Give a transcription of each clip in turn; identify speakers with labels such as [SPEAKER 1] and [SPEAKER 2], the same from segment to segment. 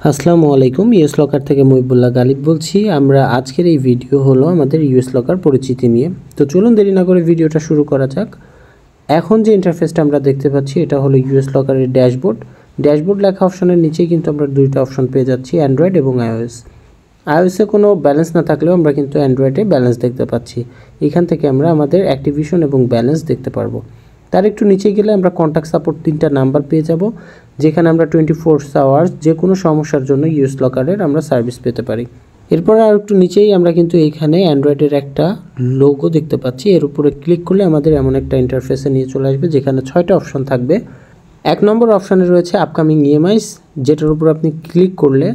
[SPEAKER 1] আসসালামু আলাইকুম। US locker থেকে মহিবুল্লাহ গালিব বলছি। আমরা আজকের এই ভিডিও হলো আমাদের ইউএস লকার পরিচিতি নিয়ে। তো চলুন দেরি না করে ভিডিওটা শুরু করা যাক। এখন যে ইন্টারফেসটা আমরা দেখতে পাচ্ছি এটা হলো ইউএস লকারের ড্যাশবোর্ড লেখা অপশনের নিচেই কিন্তু আমরা দুইটা অপশন পেয়ে যাচ্ছি, অ্যান্ড্রয়েড এবং আইওএসে কোনো ব্যালেন্স না থাকলেও আমরা কিন্তু অ্যান্ড্রয়েডে ব্যালেন্স দেখতে পাচ্ছি। এখান থেকে আমরা আমাদের অ্যাক্টিভেশন এবং ব্যালেন্স দেখতে পারবো। তার একটু নিচে গেলে আমরা কন্ট্যাক্ট সাপোর্ট 3টা নাম্বার পেয়ে যাব, যেখানে আমরা 24 আওয়ার্স যে কোনো সমস্যার জন্য ইউএস লকারের আমরা সার্ভিস পেতে পারি। এরপরে আর একটু নিচেই আমরা কিন্তু এইখানে অ্যান্ড্রয়েডের একটা লোগো দেখতে পাচ্ছি। এর উপরে ক্লিক করলে আমাদের এমন একটা ইন্টারফেসে নিয়ে চলে আসবে, যেখানে 6টা অপশন থাকবে। 1 নম্বর অপশানে রয়েছে আপকামিং ইএমআইস, যেটার উপর আপনি ক্লিক করলে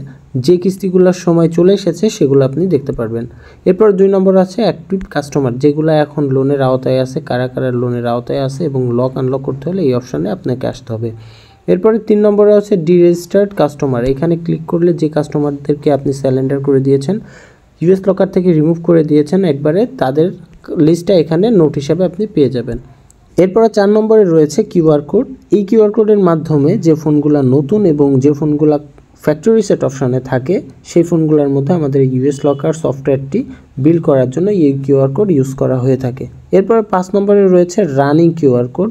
[SPEAKER 1] যে কিস্তিগুলোর সময় চলে এসেছে সেগুলো আপনি দেখতে পারবেন। এরপর 2 নম্বর আছে অ্যাক্টিভ কাস্টমার, যেগুলো এখন লোনের আওতায় আছে, কারা কারা লোনের আওতায় আছে এবং লক আনলক করতে হলে এই অপশানে আপনাকে আসতে হবে। এরপরে 3 নম্বরে আছে ডিরেজিস্টার্ড কাস্টমার। এখানে ক্লিক করলে যে কাস্টমারদেরকে আপনি স্যালেন্ডার করে দিয়েছেন, ইউএস লকার থেকে রিমুভ করে দিয়েছেন একবারে, তাদের লিস্টটা এখানে নোট হিসাবে আপনি পেয়ে যাবেন। এরপরে 4 নম্বরে রয়েছে কিউআর কোড। এই কিউআর কোডের মাধ্যমে যে ফোনগুলো নতুন এবং যে ফোনগুলো ফ্যাক্টরি সেট অপশানে থাকে সেই ফোনগুলোর মধ্যে আমাদের ইউএস লকার সফটওয়্যারটি বিল্ড করার জন্য এই কিউআর কোড ইউজ করা হয়ে থাকে। এরপর 5 নম্বরে রয়েছে রানিং কিউআর কোড,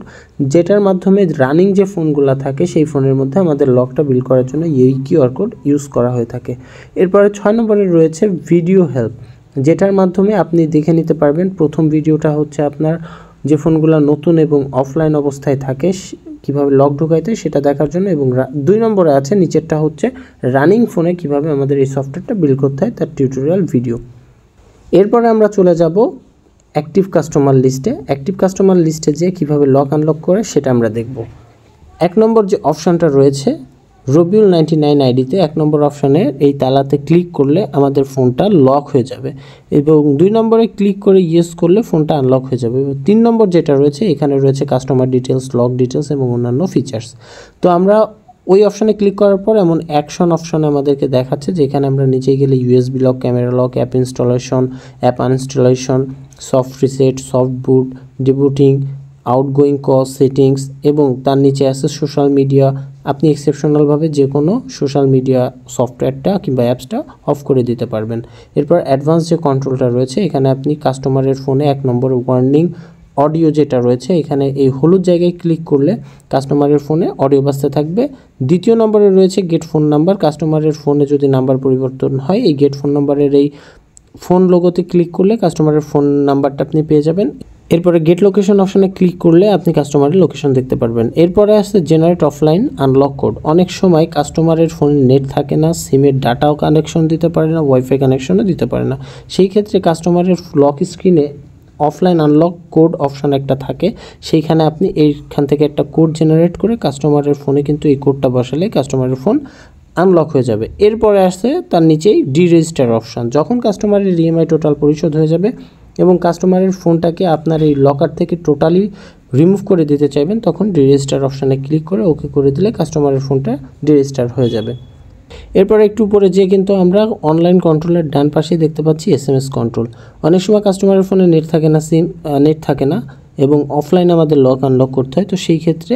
[SPEAKER 1] যেটার মাধ্যমে রানিং যে ফোনগুলো থাকে সেই ফোনের মধ্যে আমাদের লকটা বিল্ড করার জন্য এই কিউআর কোড ইউজ করা হয়ে থাকে। এরপরে 6 নম্বরে রয়েছে ভিডিও হেল্প, যেটার মাধ্যমে আপনি দেখে নিতে পারবেন। প্রথম ভিডিওটা হচ্ছে আপনার যে ফোনগুলো নতুন এবং অফলাইন অবস্থায় থাকে কিভাবে লক ঢোকাইতে সেটা দেখার জন্য, এবং 2 নম্বরে আছে নিচেরটা হচ্ছে রানিং ফোনে কিভাবে আমাদের এই সফটওয়্যারটা বিল্ড করতে হয় তার টিউটোরিয়াল ভিডিও। এরপরে আমরা চলে যাব অ্যাক্টিভ কাস্টমার লিস্টে যে কিভাবে লক আনলক করে সেটা আমরা দেখব। 1 নম্বর যে অপশানটা রয়েছে রবিউল 99 আইডিতে 1 নম্বর অপশানে এই তালাতে ক্লিক করলে আমাদের ফোনটা লক হয়ে যাবে, এবং 2 নম্বরে ক্লিক করে ইয়েস করলে ফোনটা আনলক হয়ে যাবে। 3 নম্বর যেটা রয়েছে এখানে রয়েছে কাস্টমার ডিটেলস, লক ডিটেলস এবং অন্যান্য ফিচার্স। তো আমরা ওই অপশানে ক্লিক করার পর এমন অ্যাকশন অপশানে আমাদেরকে দেখাচ্ছে, যেখানে আমরা নিচে গেলে USB lock, camera lock, app installation, app uninstallation, soft reset, soft boot, debooting, outgoing cost settings, এবং তার নিচে আছে সোশ্যাল মিডিয়া। আপনি এক্সেপশনালভাবে যে কোনো সোশ্যাল মিডিয়া সফটওয়্যারটা কিংবা অ্যাপসটা অফ করে দিতে পারবেন। এরপর অ্যাডভান্স যে কন্ট্রোলটা রয়েছে এখানে আপনি কাস্টমারের ফোনে 1 নম্বর ওয়ার্নিং অডিও যেটা রয়েছে এখানে এই হলুদ জায়গায় ক্লিক করলে কাস্টমারের ফোনে অডিও বাজতে থাকবে। 2 নম্বরে রয়েছে গেট ফোন নাম্বার। কাস্টমারের ফোনে যদি নাম্বার পরিবর্তন হয় এই গেট ফোন নাম্বারের এই ফোন লোগোতে ক্লিক করলে কাস্টমারের ফোন নাম্বারটা আপনি পেয়ে যাবেন। এরপরে গেট লোকেশন অপশানে ক্লিক করলে আপনি কাস্টমারের লোকেশন দেখতে পারবেন। এরপরে আসছে জেনারেট অফলাইন আনলক কোড। অনেক সময় কাস্টমারের ফোনে নেট থাকে না, সিমের ডাটাও কানেকশন দিতে পারে না, ওয়াইফাই কানেকশনও দিতে পারে না। সেই ক্ষেত্রে কাস্টমারের লক স্ক্রিনে অফলাইন আনলক কোড অপশান একটা থাকে, সেইখানে আপনি এইখান থেকে একটা কোড জেনারেট করে কাস্টমারের ফোনে কিন্তু এই কোডটা বসালে কাস্টমারের ফোন আনলক হয়ে যাবে। এরপরে আসছে তার নিচেই ডিরেজিস্টার অপশান। যখন কাস্টমারের ইএমআই টোটাল পরিশোধ হয়ে যাবে এবং কাস্টমারের ফোনটাকে আপনার এই লকার থেকে টোটালি রিমুভ করে দিতে চাইবেন, তখন ডিরেজিস্টার অপশানে ক্লিক করে ওকে করে দিলে কাস্টমারের ফোনটা ডিরেজিস্টার হয়ে যাবে। এরপর একটু উপরে যেয়ে কিন্তু আমরা অনলাইন কন্ট্রোলের ডান পাশেই দেখতে পাচ্ছি এসএমএস কন্ট্রোল। অনেক সময় কাস্টমারের ফোনে নেট থাকে না এবং অফলাইনে আমাদের লক আনলক করতে হয়। তো সেই ক্ষেত্রে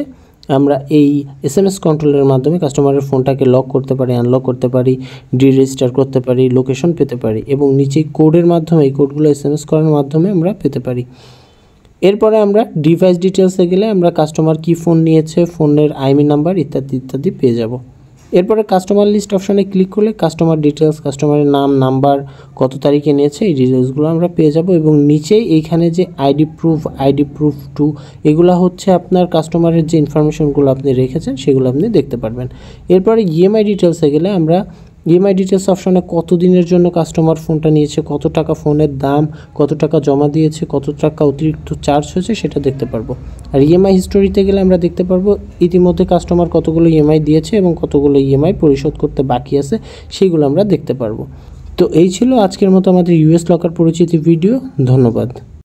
[SPEAKER 1] আমরা এই এসএমএস কন্ট্রোলের মাধ্যমে কাস্টমারের ফোনটাকে লক করতে পারি, আনলক করতে পারি, ডিরেজিস্টার করতে পারি, লোকেশন পেতে পারি, এবং নিচে কোডের মাধ্যমে এই কোডগুলো এসএমএস করার মাধ্যমে আমরা পেতে পারি। এরপরে আমরা ডিভাইস ডিটেলসে গেলে আমরা কাস্টমার কি ফোন নিয়েছে, ফোনের আইএমইআই নাম্বার ইত্যাদি ইত্যাদি পেয়ে যাব। এরপরে কাস্টমার লিস্ট অপশানে ক্লিক করলে কাস্টমার ডিটেলস, কাস্টমারের নাম, নাম্বার, কত তারিখে নিয়েছে এই ডিটেলসগুলো আমরা পেয়ে যাব। এবং নিচেই এইখানে যে আইডি প্রুফ 2 এগুলো হচ্ছে আপনার কাস্টমারের যে ইনফরমেশনগুলো আপনি রেখেছেন সেগুলো আপনি দেখতে পারবেন। এরপরে ইএমআই ডিটেলসে গেলে আমরা ইএমআই ডিটেলস অপশানে কত দিনের জন্য কাস্টমার ফোনটা নিয়েছে, কত টাকা ফোনের দাম, কত টাকা জমা দিয়েছে, কত টাকা অতিরিক্ত চার্জ হয়েছে সেটা দেখতে পারবো। আর ইএমআই হিস্টোরিতে গেলে আমরা দেখতে পারবো ইতিমধ্যে কাস্টমার কতগুলো ইএমআই দিয়েছে এবং কতগুলো ইএমআই পরিশোধ করতে বাকি আছে সেগুলো আমরা দেখতে পারবো। তো এই ছিল আজকের মতো আমাদের ইউএস লকার পরিচিতি ভিডিও। ধন্যবাদ।